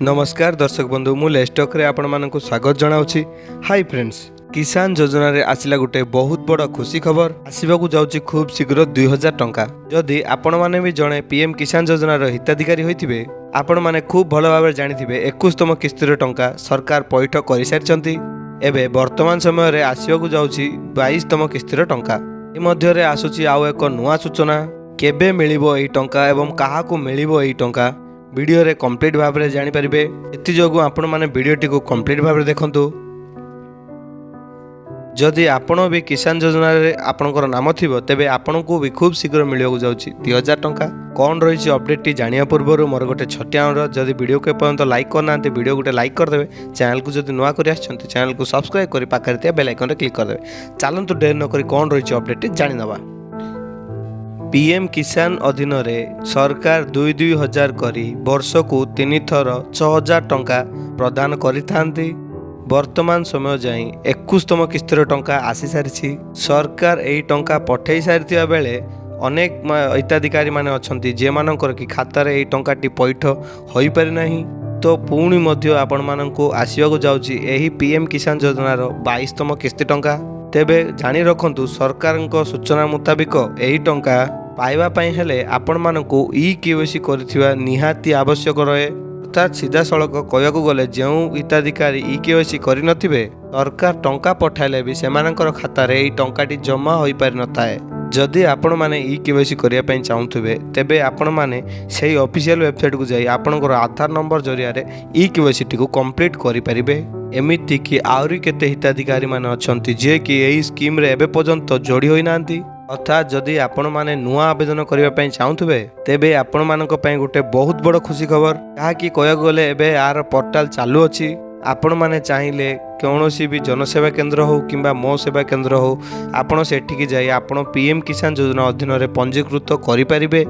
नमस्कार दर्शक बंधु मु लेस्टक रे आपण मानकु स्वागत जनाउछि। हाय फ्रेंड्स, किसान योजना रे आसिला गुटे बहुत बड़ खुशी खबर आसीबाकू जाउछि खूब शीघ्र 2000 टंका। जदि आपण माने भी जणे पीएम किसान योजना रो हिताधिकारी होइथिबे आपण माने खूब भलो भाबे जानिथिबे 21तम किस्ती रो टंका सरकार पैठ करि सारिचंती। एबे वर्तमान समय रे आसीबाकू जाउछि 22तम किस्ती रो टंका। ए मध्य रे आसुछि आउ एक नुवा सूचना केबे मिलिबो एई टंका एवं काहाकू मिलिबो एई टंका वीडियो रे कंप्लीट भाव में जानी परिबे। एति जोगु आपण माने वीडियोटी को कंप्लीट भाव में देखंतु। जदि आपण भी किसान योजना रे आपनकर नाम थिबो तेबे आपन को भी खूब शीघ्र मिलियो जाउछि 2000 टंका। कोन रहिछि अपडेट टी जानिया पूर्वरु मोर गोटे छटिया अनुरोध, जदि वीडियो के पर्यंत लाइक करनांते वीडियो गोटे लाइक कर देबे। चैनल को जदि नुवा करि आछंती चैनल को सब्सक्राइब करि पाखरे थिया बेल आइकन रे क्लिक कर देबे। चलंतु देर न करि कोन रहिछि अपडेट टी जानि नबा। पीएम किसान अधीन रे सरकार 2,000 करी वर्ष को 3 थर 6,000 टंका प्रदान करिथांती। वर्तमान समय जाई 21तम किस्तीर टंका आसी सारिछि। सरकार एई टंका पठेई सारिथिया बेले अनेक हिताधिकारी माने अछंती जे मानकर कि खाता रे एई टंकाटी पैठ होई पारि नाही। तो पुणी मध्य आपण मानकु आसीबाकू जाउछि एही पीएम किसान योजना रो 22तम किस्ती टंका। तेबे जानी रखंतु सरकार सूचना मुताबिक एही टंका पाइबा पाई हेले आपण मानकु ई-केवाईसी करिथिबा निहाती आवश्यक रहे। अर्थात सीधा सड़क कहयाकू गले जो हिताधिकारी ई-केवाईसी करि नथिबे सरकार टंका पठाइले भी सेमानकर खाता रे एई टंकाटी जमा होई पारि नथाए। जदि आपण माने ई-केवाईसी करिया पई चाहुथिबे तेबे आपण माने सेही ऑफिशियल वेबसाइट को जाई आपनकर आधार नंबर जरिया रे ई-केवाईसी टी को कंप्लीट करि परिबे। एमिति कि आउरी केते हिताधिकारी माने अछंती जे कि एई स्कीम रे एबे पर्यंत जोड़ी होई नांती। अर्थात जदि आपण माने नुआ आवेदन करिया पई चाहुथिबे तेबे आपण मानक पई गुटे बहुत बड़ खुशी खबर कहा कि कहयाकू गले एबे यार पोर्टल चालू अछि। आपण माने चाहिले कौनसी भी जनसेवा केंद्र हो किंबा मो सेवा केंद्र हो आपण सेठी जाई आपण पीएम किसान योजना अधीन रे पंजीकृत करि परिबे।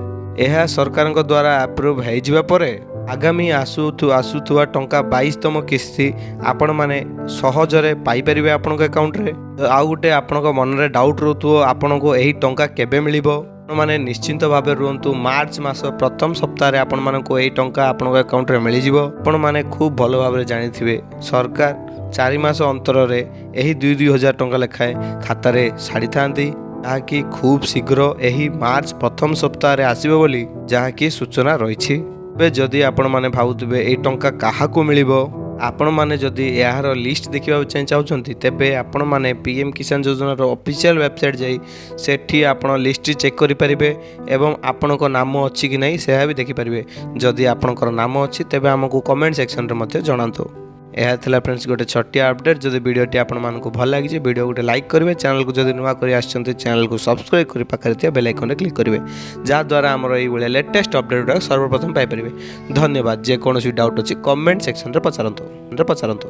एहा सरकार द्वारा अप्रूव हो जिबा परे आगामी आसुथुआ टंका 22तम किस्ती आपण माने सहजरे पाई परिबे आपनक अकाउंट रे। आउ गुटे आपनक मन रे डाउट रहथुओ आपनको एही टंका केबे मिलिबो माने निश्चिंत भाबे रुहंतु। मार्च मास प्रथम सप्ताह रे आपण मानको एही टंका आपनक अकाउंट रे मिलि जिवो। आपण माने खूब भलो भाबे जानिथिबे सरकार 4 मास अंतर रे एही 2,000 टंका लेखाए खाता रे साड़ी थांती ताकि खूब शीघ्र एही मार्च प्रथम सप्ताह रे आसीबो बोली जहाकी सूचना रहिछि। जदि आपण माने भावुथिबे एई टंका काहाकू मिलिबो आपण माने जदि यार लिस्ट देखिबा चाहउछंती तेबे आपण माने पीएम किसान योजना रो ऑफिशियल वेबसाइट जाई सेठी आपण लिस्ट चेक करि परिबे एवं आपनको नाम अछि कि नै सेहा भी देखि परिबे। जदि आपनकर नाम अछि तेबे हमकु कमेंट सेक्शन रे मध्ये जणांतु। यह थिला फ्रेंड्स गोटे छटिया अपडेट। जदि वीडियोटी आपण मानकु भल लागिजे वीडियो गोटे लाइक करिवे। चैनल को जदि नुवा करि आछंती चैनल को सब्सक्राइब करि पाखरे थिया बेल आइकन रे क्लिक करिवे जा द्वारा हमर एई बेले लेटेस्ट अपडेट सर्वप्रथम पाई परिवे। धन्यवाद। जे कोनोसी डाउट अछि कमेंट सेक्शन रे पचारंतु।